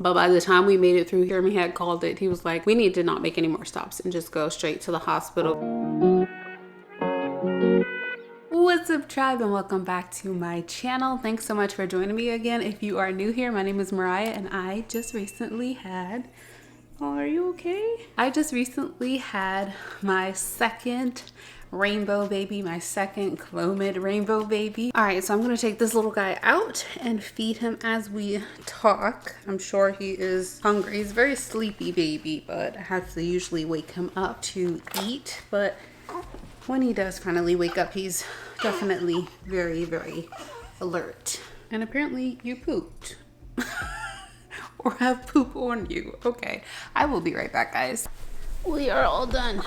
But by the time we made it through, Jeremy had called it. He was like, we need to not make any more stops and just go straight to the hospital. What's up, tribe, and welcome back to my channel. Thanks so much for joining me again. If you are new here, my name is Mariah, and I just recently had... Oh, are you okay? I just recently had my second rainbow baby, my second Clomid rainbow baby. All right, so I'm gonna take this little guy out and feed him as we talk. I'm sure he is hungry. He's a very sleepy baby, but I have to usually wake him up to eat. But when he does finally wake up, he's definitely very, very alert. And apparently you pooped. Or have poop on you. Okay, I will be right back, guys. We are all done.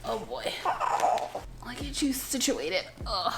Oh boy. I'll get you situated. Ugh.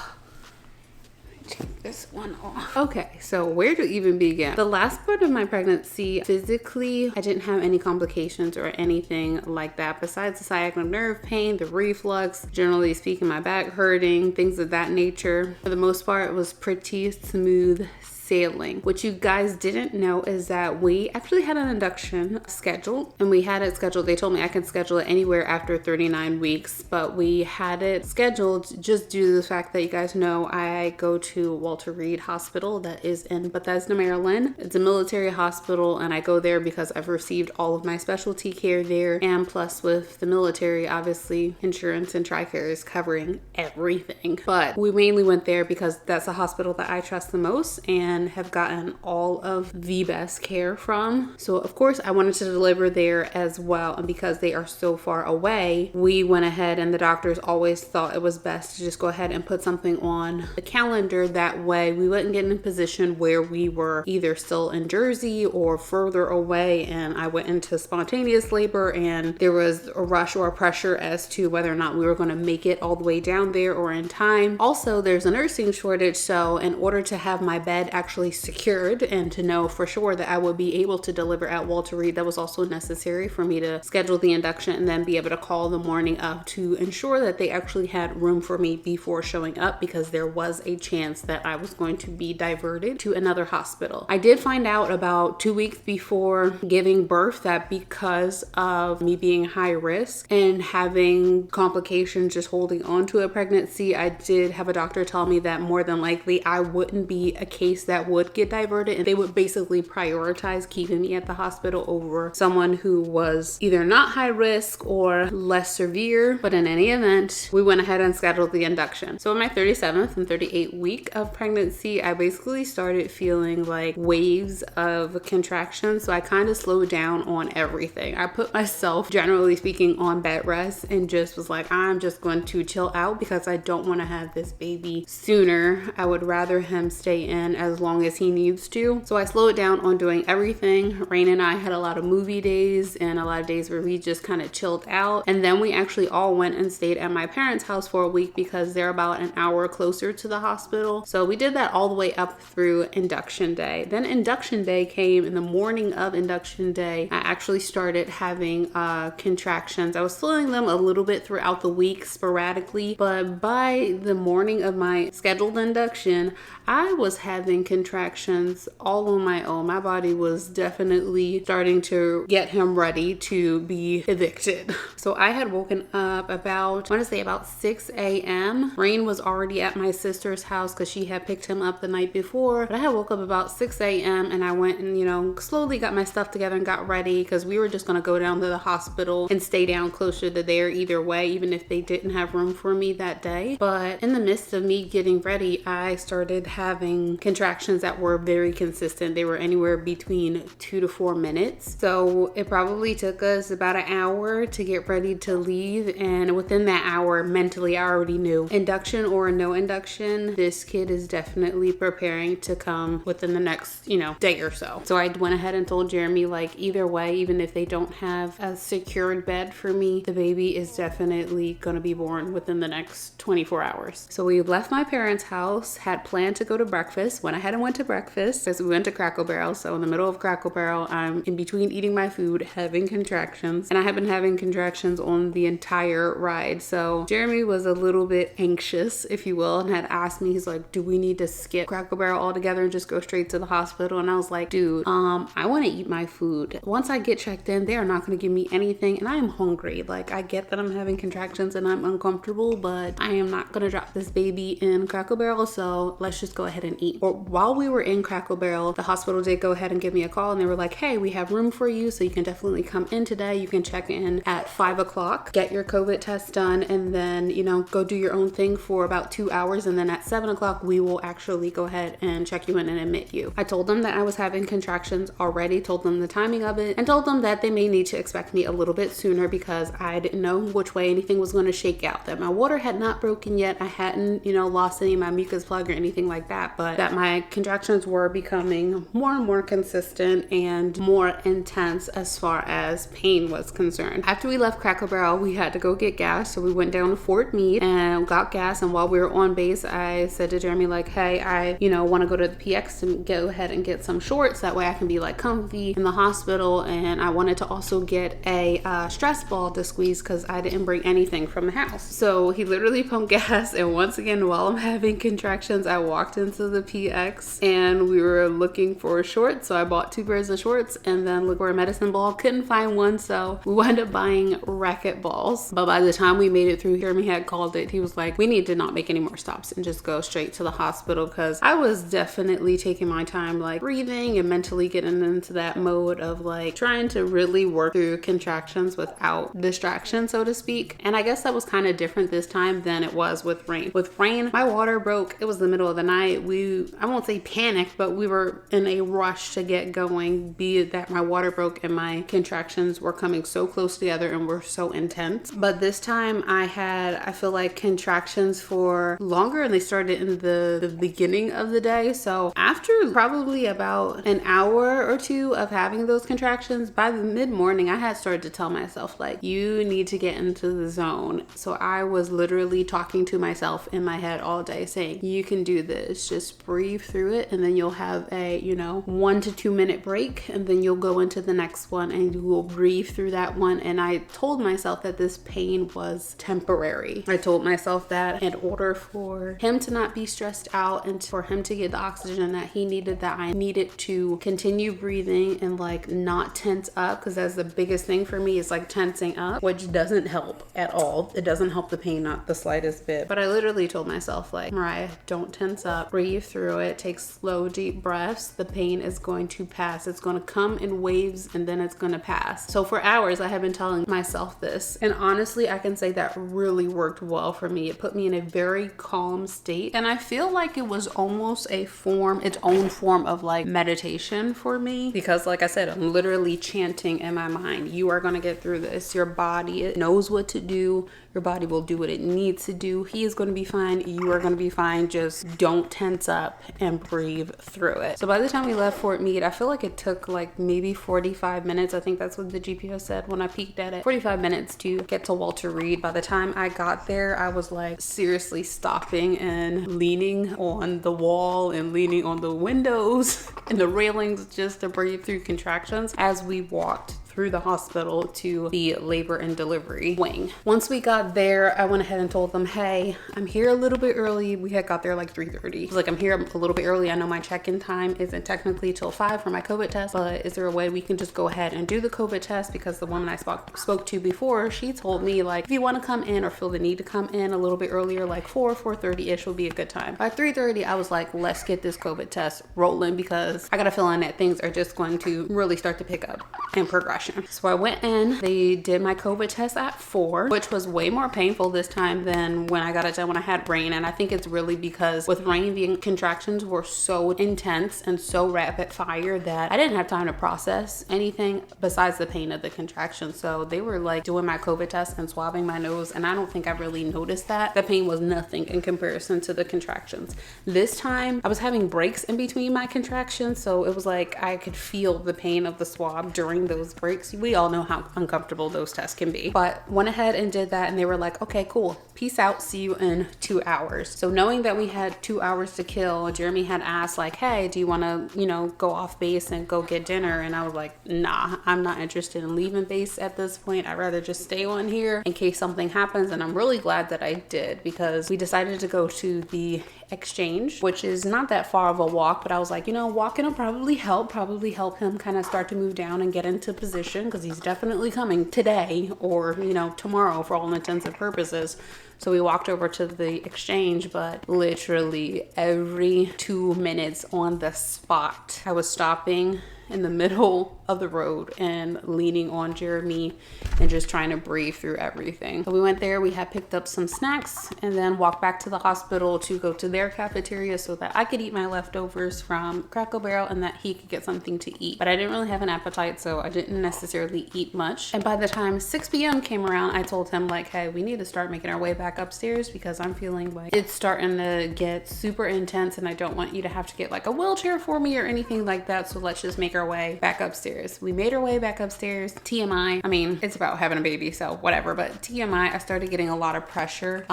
Take this one off. Okay, so where to even begin? The last part of my pregnancy, physically, I didn't have any complications or anything like that besides the sciatic nerve pain, the reflux, generally speaking, my back hurting, things of that nature. For the most part, it was pretty smooth sailing. What you guys didn't know is that we actually had an induction scheduled, and we had it scheduled. They told me I can schedule it anywhere after 39 weeks, but we had it scheduled just due to the fact that you guys know I go to Walter Reed Hospital that is in Bethesda, Maryland. It's a military hospital, and I go there because I've received all of my specialty care there, and plus with the military, obviously insurance and TRICARE is covering everything. But we mainly went there because that's a hospital that I trust the most and have gotten all of the best care from. So of course I wanted to deliver there as well, and because they are so far away, we went ahead, and the doctors always thought it was best to just go ahead and put something on the calendar. That way we wouldn't get in a position where we were either still in Jersey or further away and I went into spontaneous labor and there was a rush or a pressure as to whether or not we were going to make it all the way down there or in time. Also, there's a nursing shortage, so in order to have my bed actually secured and to know for sure that I would be able to deliver at Walter Reed, that was also necessary for me to schedule the induction and then be able to call the morning of to ensure that they actually had room for me before showing up, because there was a chance that I was going to be diverted to another hospital. I did find out about 2 weeks before giving birth that because of me being high risk and having complications just holding on to a pregnancy, I did have a doctor tell me that more than likely I wouldn't be a case that would get diverted, and they would basically prioritize keeping me at the hospital over someone who was either not high risk or less severe. But in any event, we went ahead and scheduled the induction. So in my 37th and 38th week of pregnancy, I basically started feeling like waves of contractions. So I kind of slowed down on everything. I put myself, generally speaking, on bed rest and just was like, I'm just going to chill out because I don't want to have this baby sooner. I would rather him stay in as long as he needs to. So I slowed down on doing everything. Rain and I had a lot of movie days and a lot of days where we just kind of chilled out. And then we actually all went and stayed at my parents' house for a week because they're about an hour closer to the hospital. So we did that all the way up through induction day. Then induction day came. In the morning of induction day, I actually started having contractions. I was feeling them a little bit throughout the week sporadically, but by the morning of my scheduled induction, I was having contractions all on my own. My body was definitely starting to get him ready to be evicted. So I had woken up about, I want to say about 6 a.m. Rain was already at my sister's house because she had picked him up the night before. But I had woke up about 6 a.m. and I went and, slowly got my stuff together and got ready because we were just going to go down to the hospital and stay down closer to there either way, even if they didn't have room for me that day. But in the midst of me getting ready, I started having contractions that were very consistent. They were anywhere between 2 to 4 minutes. So it probably took us about an hour to get ready to leave. And within that hour, mentally, I already knew induction or no induction, this kid is definitely preparing to come within the next, day or so. So I went ahead and told Jeremy, like, either way, even if they don't have a secured bed for me, the baby is definitely going to be born within the next 24 hours. So we left my parents' house, had planned to go to breakfast, went ahead ahead and went to breakfast because we went to Cracker Barrel. So in the middle of Cracker Barrel, I'm in between eating my food, having contractions, and I have been having contractions on the entire ride. So Jeremy was a little bit anxious, if you will, and had asked me, he's like, do we need to skip Cracker Barrel altogether and just go straight to the hospital? And I was like, dude, I want to eat my food. Once I get checked in, they are not going to give me anything, and I am hungry. Like, I get that I'm having contractions and I'm uncomfortable, but I am not going to drop this baby in Cracker Barrel, so let's just go ahead and eat. Or while we were in Cracker Barrel, the hospital did go ahead and give me a call, and they were like, hey, we have room for you, so you can definitely come in today. You can check in at 5 o'clock, get your COVID test done, and then, you know, go do your own thing for about 2 hours, and then at 7 o'clock, we will actually go ahead and check you in and admit you. I told them that I was having contractions already, told them the timing of it, and told them that they may need to expect me a little bit sooner because I didn't know which way anything was going to shake out, that my water had not broken yet, I hadn't, you know, lost any of my mucus plug or anything like that, but that my contractions were becoming more and more consistent and more intense as far as pain was concerned. After we left Cracker Barrel, we had to go get gas, so we went down to Fort Meade and got gas, and while we were on base, I said to Jeremy, like, hey, I, you know, want to go to the PX and go ahead and get some shorts, that way I can be like comfy in the hospital, and I wanted to also get a stress ball to squeeze because I didn't bring anything from the house. So he literally pumped gas, and once again, while I'm having contractions, I walked into the PX and we were looking for shorts, so I bought 2 pairs of shorts and then looked for a medicine ball, couldn't find one, so we wound up buying racket balls. But by the time we made it through, Jeremy had called it, he was like, we need to not make any more stops and just go straight to the hospital, because I was definitely taking my time, like breathing and mentally getting into that mode of like trying to really work through contractions without distraction, so to speak. And I guess that was kind of different this time than it was with Rain. With Rain, my water broke. It was the middle of the night. I won't say panicked, but we were in a rush to get going, be it that my water broke and my contractions were coming so close together and were so intense. But this time I feel like contractions for longer, and they started in the beginning of the day. So after probably about an hour or two of having those contractions, by the mid-morning, I had started to tell myself, like, you need to get into the zone. So I was literally talking to myself in my head all day saying, you can do this, just breathe through it, and then you'll have a, you know, 1 to 2 minute break, and then you'll go into the next one and you will breathe through that one. And I told myself that this pain was temporary. I told myself that in order for him to not be stressed out and for him to get the oxygen that he needed, that I needed to continue breathing and like not tense up, because that's the biggest thing for me, is like tensing up, which doesn't help at all. It doesn't help the pain, not the slightest bit. But I literally told myself, like, Mariah, don't tense up, breathe through it, take slow deep breaths. The pain is going to pass. It's going to come in waves and then it's going to pass. So for hours I have been telling myself this, and honestly I can say that really worked well for me. It put me in a very calm state, and I feel like it was almost its own form of like meditation for me, because like I said, I'm literally chanting in my mind, you are going to get through this. Your body, it knows what to do. Your body will do what it needs to do. He is going to be fine. You are going to be fine. Just don't tense up and breathe through it. So by the time we left Fort Meade, I feel like it took like maybe 45 minutes. I think that's what the GPS said when I peeked at it. 45 minutes to get to Walter Reed. By the time I got there, I was like seriously stopping and leaning on the wall and leaning on the windows and the railings just to breathe through contractions as we walked through the hospital to the labor and delivery wing. Once we got there, I went ahead and told them, hey, I'm here a little bit early. We had got there like 3:30. I was like, I'm here a little bit early. I know my check-in time isn't technically till 5 for my COVID test, but is there a way we can just go ahead and do the COVID test? Because the woman I spoke to before, she told me, like, if you want to come in or feel the need to come in a little bit earlier, like 4:30-ish will be a good time. By 3:30, I was like, let's get this COVID test rolling, because I got a feeling that things are just going to really start to pick up and progress. So I went in, they did my COVID test at 4, which was way more painful this time than when I got it done when I had Rain. And I think it's really because with Rain, the contractions were so intense and so rapid fire that I didn't have time to process anything besides the pain of the contractions. So they were like doing my COVID test and swabbing my nose, and I don't think I really noticed that. The pain was nothing in comparison to the contractions. This time I was having breaks in between my contractions, so it was like I could feel the pain of the swab during during those breaks. We all know how uncomfortable those tests can be. But went ahead and did that, and they were like, okay, cool. Peace out. See you in 2 hours. So knowing that we had 2 hours to kill, Jeremy had asked like, hey, do you want to, you know, go off base and go get dinner? And I was like, nah, I'm not interested in leaving base at this point. I'd rather just stay on here in case something happens. And I'm really glad that I did, because we decided to go to the exchange, which is not that far of a walk, but I was like, you know, walking will probably help him kind of start to move down and get into position, because he's definitely coming today or, you know, tomorrow for all intents and purposes. So we walked over to the exchange, but literally every 2 minutes on the spot, I was stopping in the middle of the road and leaning on Jeremy and just trying to breathe through everything. So we went there, we had picked up some snacks, and then walked back to the hospital to go to their cafeteria so that I could eat my leftovers from Cracker Barrel and that he could get something to eat. But I didn't really have an appetite, so I didn't necessarily eat much. And by the time 6 p.m. came around, I told him like, hey, we need to start making our way back upstairs, because I'm feeling like it's starting to get super intense and I don't want you to have to get like a wheelchair for me or anything like that. So let's just make our way back upstairs. We made our way back upstairs. TMI, I mean, it's about having a baby, so whatever, but TMI, I started getting a lot of pressure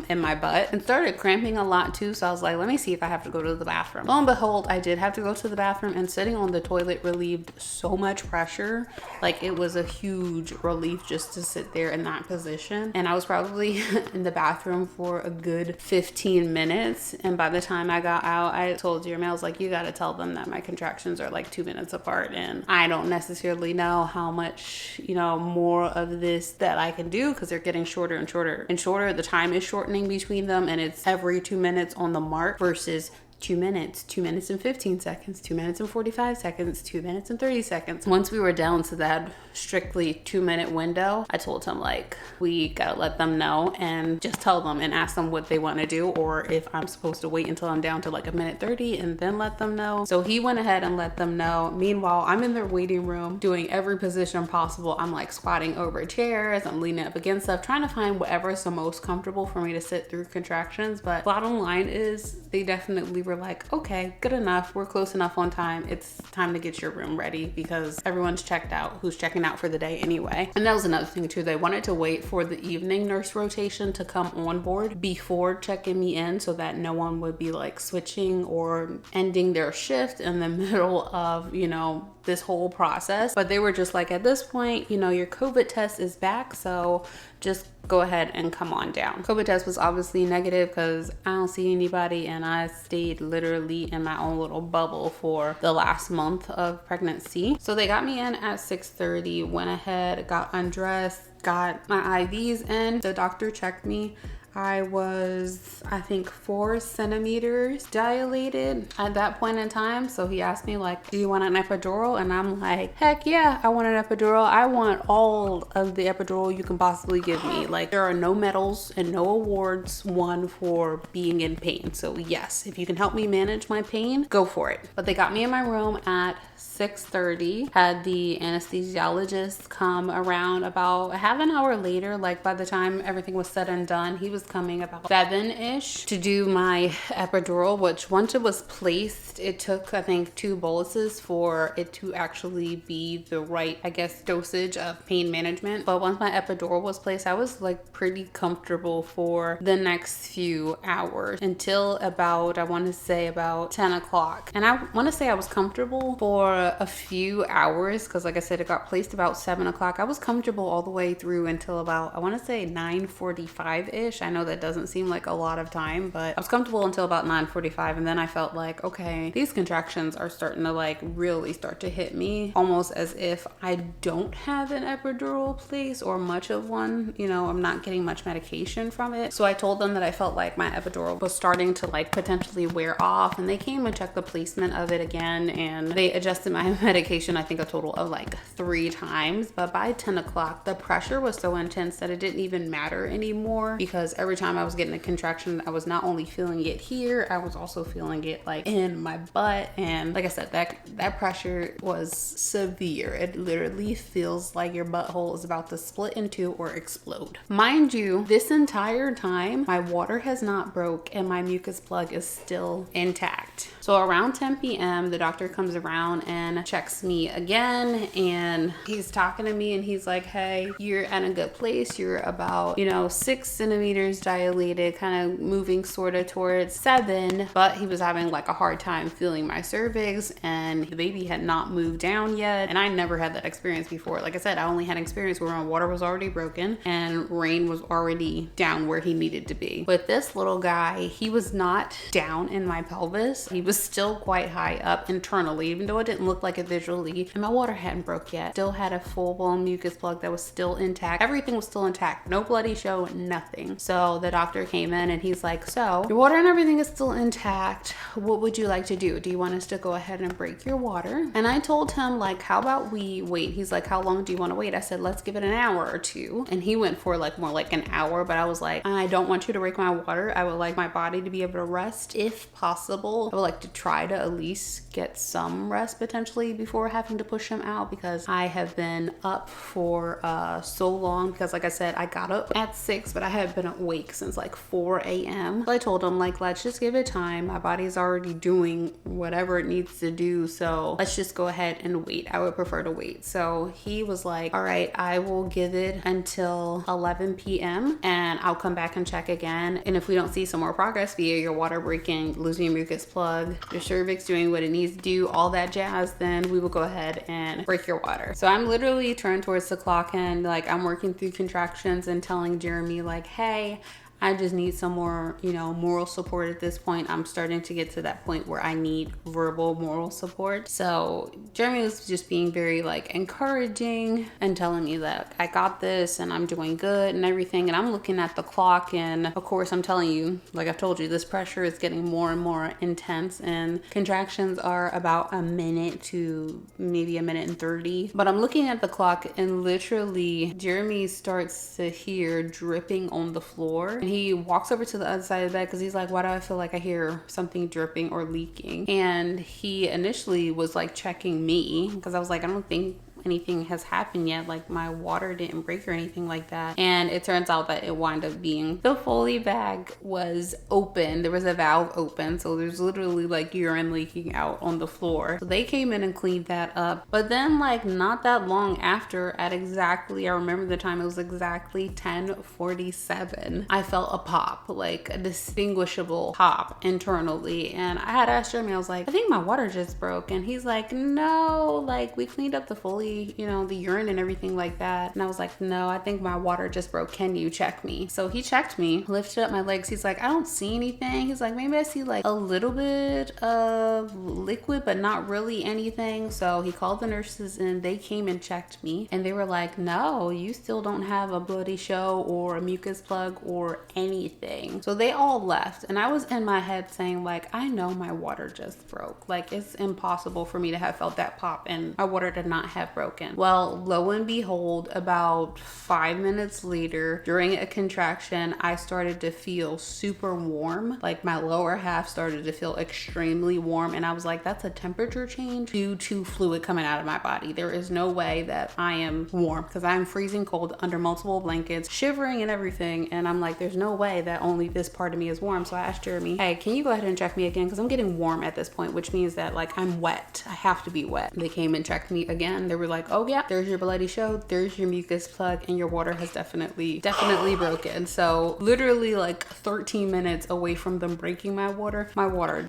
in my butt and started cramping a lot too. So I was like, let me see if I have to go to the bathroom. Lo and behold, I did have to go to the bathroom, and sitting on the toilet relieved so much pressure. Like, it was a huge relief just to sit there in that position. And I was probably in the bathroom for a good 15 minutes. And by the time I got out, I told Jeremy, I was like, you got to tell them that my contractions are like 2 minutes apart, and I don't necessarily know how much, you know, more of this that I can do, because they're getting shorter and shorter and shorter. The time is shortening between them, and it's every 2 minutes on the mark versus 2 minutes, 2 minutes and 15 seconds, 2 minutes and 45 seconds, 2 minutes and 30 seconds. Once we were down to that strictly 2 minute window, I told him like, we gotta let them know and just tell them and ask them what they want to do, or if I'm supposed to wait until I'm down to like a minute 30 and then let them know. So he went ahead and let them know. Meanwhile, I'm in their waiting room doing every position possible. I'm like squatting over chairs, I'm leaning up against stuff, trying to find whatever is the most comfortable for me to sit through contractions. But bottom line is, they definitely were like, okay, good enough, we're close enough on time, it's time to get your room ready, because everyone's checked out who's checking out for the day anyway. And that was another thing too, they wanted to wait for the evening nurse rotation to come on board before checking me in, so that no one would be like switching or ending their shift in the middle of, you know, this whole process. But they were just like, at this point, you know, your COVID test is back, so just go ahead and come on down. COVID test was obviously negative, because I don't see anybody, and I stayed literally in my own little bubble for the last month of pregnancy. So they got me in at 6:30, went ahead, got undressed, got my IVs in. The doctor checked me. I was, I think, 4 centimeters dilated at that point in time. So he asked me like, do you want an epidural? And I'm like, heck yeah, I want an epidural. I want all of the epidural you can possibly give me. Like, there are no medals and no awards won for being in pain. So yes, if you can help me manage my pain, go for it. But they got me in my room at 6:30, had the anesthesiologist come around about half an hour later. Like, by the time everything was said and done, he was coming about 7-ish to do my epidural, which once it was placed, it took, I think, 2 boluses for it to actually be the right, I guess, dosage of pain management. But once my epidural was placed, I was like pretty comfortable for the next few hours until about, I want to say about 10 o'clock. And I want to say I was comfortable for a few hours, because like I said, it got placed about 7 o'clock. I was comfortable all the way through until about, I want to say 9:45-ish. I know that doesn't seem like a lot of time, but I was comfortable until about 9:45, and then I felt like, okay, these contractions are starting to like really start to hit me, almost as if I don't have an epidural place or much of one. You know, I'm not getting much medication from it. So I told them that I felt like my epidural was starting to like potentially wear off, and they came and checked the placement of it again, and they adjusted my medication, I think a total of like 3 times. But by 10 o'clock, the pressure was so intense that it didn't even matter anymore, because every time I was getting a contraction, I was not only feeling it here, I was also feeling it like in my butt. And like I said, that pressure was severe. It literally feels like your butthole is about to split in 2 or explode. Mind you, this entire time, my water has not broke and my mucus plug is still intact. So around 10 p.m., the doctor comes around and in, checks me again, and he's talking to me and he's like, hey, you're at a good place. You're about, 6 centimeters dilated, kind of moving sort of towards 7, but he was having like a hard time feeling my cervix, and the baby had not moved down yet. And I never had that experience before. Like I said, I only had experience where my water was already broken and Rain was already down where he needed to be. But this little guy, he was not down in my pelvis. He was still quite high up internally, even though it didn't look like it visually, and my water hadn't broke yet. Still had a full-blown mucus plug that was still intact. Everything was still intact. No bloody show, nothing. So the doctor came in and he's like, so your water and everything is still intact. What would you like to do? Do you want us to go ahead and break your water? And I told him, like, how about we wait? He's like, how long do you want to wait? I said, let's give it an hour or two. And he went for like more like an hour, but I was like, I don't want you to break my water. I would like my body to be able to rest if possible. I would like to try to at least get some rest potentially before having to push him out, because I have been up for so long, because like I said, I got up at 6, but I had been awake since like 4 a.m. So I told him, like, let's just give it time. My body's already doing whatever it needs to do, so let's just go ahead and wait. I would prefer to wait. So he was like, all right, I will give it until 11 p.m. and I'll come back and check again. And if we don't see some more progress via your water breaking, losing your mucus plug, your cervix doing what it needs to do, all that jazz, then we will go ahead and break your water. So I'm literally turned towards the clock and like I'm working through contractions and telling Jeremy like, hey, I just need some more, moral support at this point. I'm starting to get to that point where I need verbal moral support. So Jeremy was just being very like encouraging and telling me that I got this and I'm doing good and everything. And I'm looking at the clock, and of course I'm telling you, like I've told you, this pressure is getting more and more intense, and contractions are about a minute to maybe a minute and 30. But I'm looking at the clock and literally Jeremy starts to hear dripping on the floor. And he walks over to the other side of the bed because he's like, why do I feel like I hear something dripping or leaking? And he initially was like checking me because I was like, I don't think anything has happened yet, like my water didn't break or anything like that. And it turns out that it wound up being the Foley bag was open. There was a valve open, so there's literally like urine leaking out on the floor. So they came in and cleaned that up. But then like not that long after, at exactly, I remember the time, it was exactly 10:47, I felt a pop, like a distinguishable pop internally. And I had asked Jeremy, I was like, I think my water just broke. And he's like, no, like we cleaned up the Foley, the urine and everything like that. And I was like, no, I think my water just broke. Can you check me? So he checked me, lifted up my legs. He's like, I don't see anything. He's like, maybe I see like a little bit of liquid, but not really anything. So he called the nurses and they came and checked me, and they were like, no, you still don't have a bloody show or a mucus plug or anything. So they all left, and I was in my head saying like, I know my water just broke. Like it's impossible for me to have felt that pop and my water did not have broken. Well, lo and behold, about 5 minutes later, during a contraction, I started to feel super warm. Like my lower half started to feel extremely warm, and I was like, that's a temperature change due to fluid coming out of my body. There is no way that I am warm, because I'm freezing cold under multiple blankets, shivering and everything. And I'm like, there's no way that only this part of me is warm. So I asked Jeremy, hey, can you go ahead and check me again? Because I'm getting warm at this point, which means that like I'm wet. I have to be wet. They came and checked me again. They were like, oh yeah, there's your bloody show, there's your mucus plug, and your water has definitely broken. So literally like 13 minutes away from them breaking my water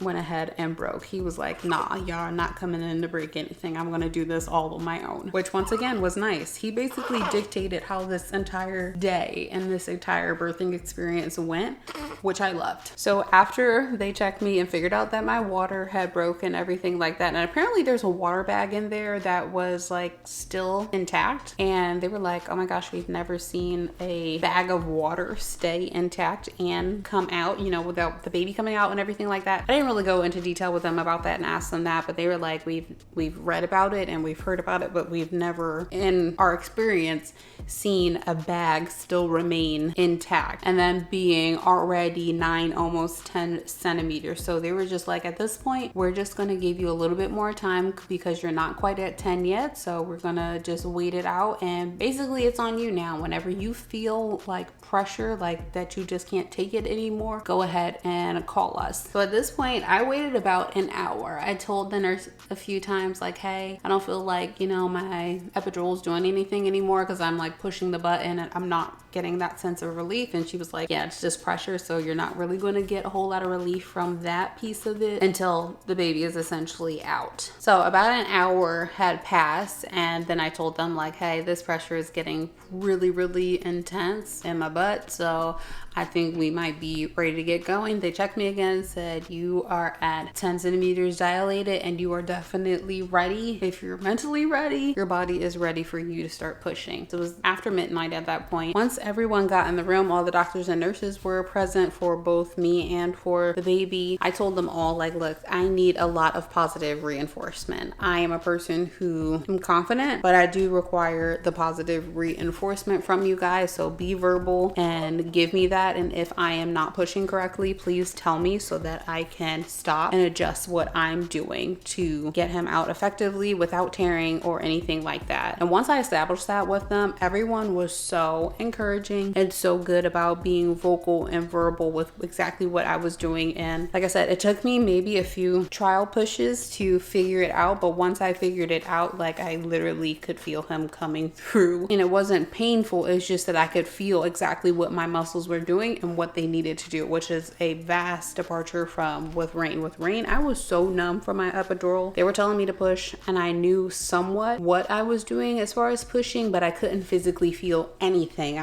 went ahead and broke. He was like, nah, y'all are not coming in to break anything. I'm gonna do this all on my own, which once again was nice. He basically dictated how this entire day and this entire birthing experience went, which I loved. So after they checked me and figured out that my water had broken, everything like that, and apparently there's a water bag in there that was like still intact, and they were like, oh my gosh, we've never seen a bag of water stay intact and come out, without the baby coming out and everything like that. I didn't really go into detail with them about that and ask them that, but they were like, we've read about it and we've heard about it, but we've never in our experience seen a bag still remain intact and then being already 9, almost 10 centimeters. So they were just like, at this point, we're just going to give you a little bit more time because you're not quite at 10 yet. So so we're gonna just wait it out, and basically it's on you now. Whenever you feel like pressure, like that you just can't take it anymore, go ahead and call us. So at this point, I waited about an hour. I told the nurse a few times, like, hey, I don't feel like, you know, my epidural's doing anything anymore, because I'm like pushing the button and I'm not getting that sense of relief. And she was like, yeah, it's just pressure, so you're not really going to get a whole lot of relief from that piece of it until the baby is essentially out. So about an hour had passed, and then I told them, like, hey, this pressure is getting really, really intense in my butt, so I think we might be ready to get going. They checked me again, said you are at 10 centimeters dilated and you are definitely ready. If you're mentally ready, your body is ready for you to start pushing. So it was after midnight at that point. Once everyone got in the room, all the doctors and nurses were present for both me and for the baby. I told them all, like, look, I need a lot of positive reinforcement. I am a person who am confident, but I do require the positive reinforcement from you guys. So be verbal and give me that. And if I am not pushing correctly, please tell me so that I can stop and adjust what I'm doing to get him out effectively without tearing or anything like that. And once I established that with them, everyone was so encouraging and so good about being vocal and verbal with exactly what I was doing. And like I said, it took me maybe a few trial pushes to figure it out, but once I figured it out, like, I literally could feel him coming through, and it wasn't painful. It's just that I could feel exactly what my muscles were doing and what they needed to do, which is a vast departure from with Rain. With Rain, I was so numb from my epidural. They were telling me to push, and I knew somewhat what I was doing as far as pushing, but I couldn't physically feel anything.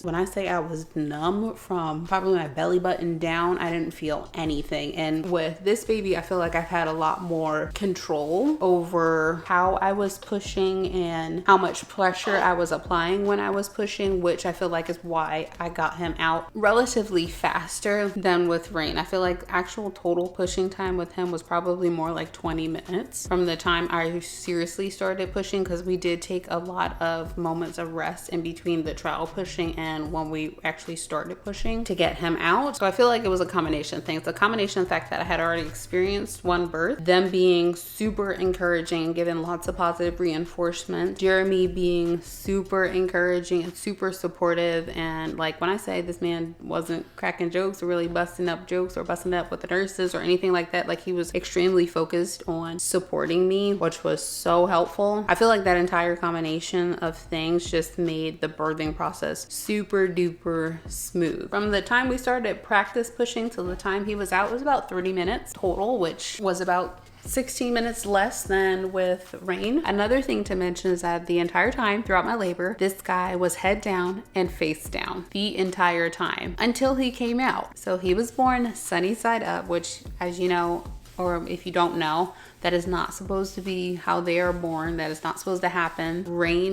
When I say I was numb from probably my belly button down, I didn't feel anything. And with this baby, I feel like I've had a lot more control over how I was pushing and how much pressure I was applying when I was pushing, which I feel like is why I got him out relatively faster than with Rain. I feel like actual total pushing time with him was probably more like 20 minutes from the time I seriously started pushing, because we did take a lot of moments of rest in between the trial pushing and when we actually started pushing to get him out. So I feel like it was a combination thing. It's a combination of the fact that I had already experienced one birth, them being super encouraging and giving lots of positive reinforcement, Jeremy being super encouraging and super supportive. And like, when I say this man wasn't cracking jokes or really busting up jokes or busting up with the nurses or anything like that, like, he was extremely focused on supporting me, which was so helpful. I feel like that entire combination of things just made the birthing process super duper smooth. From the time we started practice pushing till the time he was out, it was about 30 minutes total, which was about 16 minutes less than with Rain. Another thing to mention is that the entire time throughout my labor, this guy was head down and face down the entire time until he came out. So he was born sunny side up, which, as you know, or if you don't know, that is not supposed to be how they are born. That is not supposed to happen.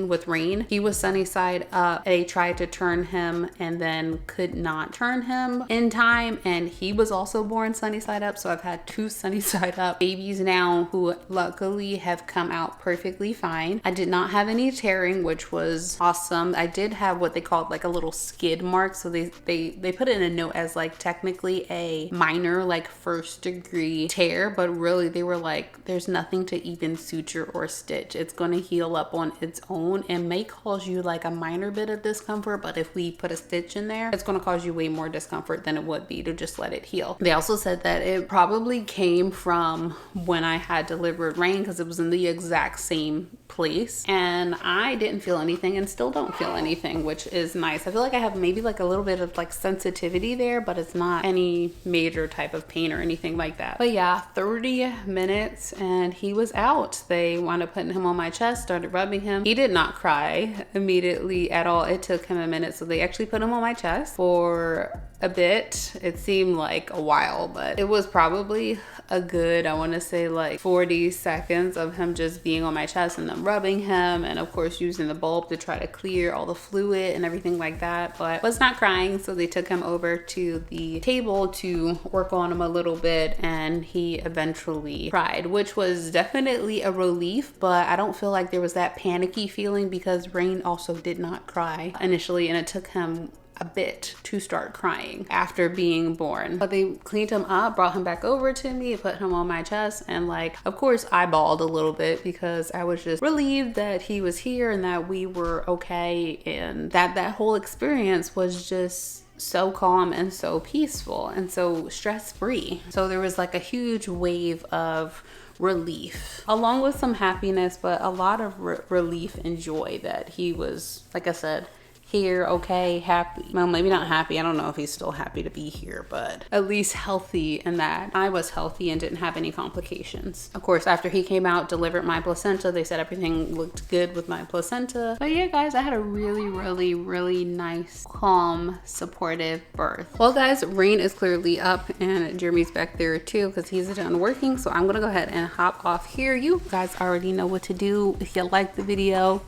With Rain, he was sunny side up. They tried to turn him and then could not turn him in time, and he was also born sunny side up. So I've had two sunny side up babies now who luckily have come out perfectly fine. I did not have any tearing, which was awesome. I did have what they called like a little skid mark. So they put it in a note as like technically a minor, like 1st degree tear, but really they were like, there's nothing to even suture or stitch. It's going to heal up on its own and may cause you like a minor bit of discomfort, but if we put a stitch in there, it's going to cause you way more discomfort than it would be to just let it heal. They also said that it probably came from when I had delivered Rain, because it was in the exact same place, and I didn't feel anything and still don't feel anything, which is nice. I feel like I have maybe like a little bit of like sensitivity there, but it's not any major type of pain or anything like that. But yeah, 30 minutes and he was out. They wound up putting him on my chest, started rubbing him. He did not cry immediately at all. It took him a minute. So they actually put him on my chest for a bit. It seemed like a while, but it was probably a good, I want to say like 40 seconds of him just being on my chest and then rubbing him, and of course using the bulb to try to clear all the fluid and everything like that, but was not crying. So they took him over to the table to work on him a little bit, and he eventually cried, which was definitely a relief, but I don't feel like there was that panicky feeling because Rain also did not cry initially, and it took him a bit to start crying after being born. But they cleaned him up, brought him back over to me, put him on my chest, and like, of course I bawled a little bit because I was just relieved that he was here and that we were okay, and that whole experience was just so calm and so peaceful and so stress-free. So there was like a huge wave of relief along with some happiness, but a lot of relief and joy that he was, like I said, here, okay, happy. Well, maybe not happy. I don't know if he's still happy to be here, but at least healthy, and that I was healthy and didn't have any complications. Of course, after he came out, delivered my placenta, they said everything looked good with my placenta. But yeah, guys, I had a really nice, calm, supportive birth. Well, guys, rain is clearly up and Jeremy's back there too because he's done working. So I'm gonna go ahead and hop off here. You guys already know what to do. If you like the video,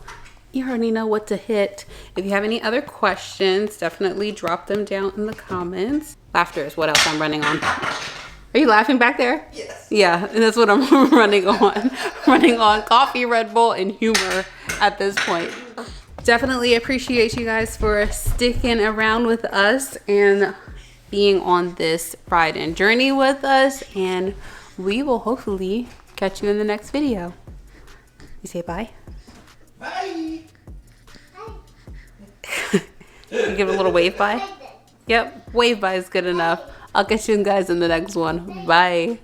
you already know what to hit. If you have any other questions, definitely drop them down in the comments. Laughter is what else I'm running on. Are you laughing back there? Yes. Yeah, and that's what I'm running on. Running on coffee, Red Bull, and humor at this point. Definitely appreciate you guys for sticking around with us and being on this ride and journey with us. And we will hopefully catch you in the next video. You say bye? Bye. You give a little wave bye? Yep, wave bye is good enough. I'll catch you guys in the next one. Bye.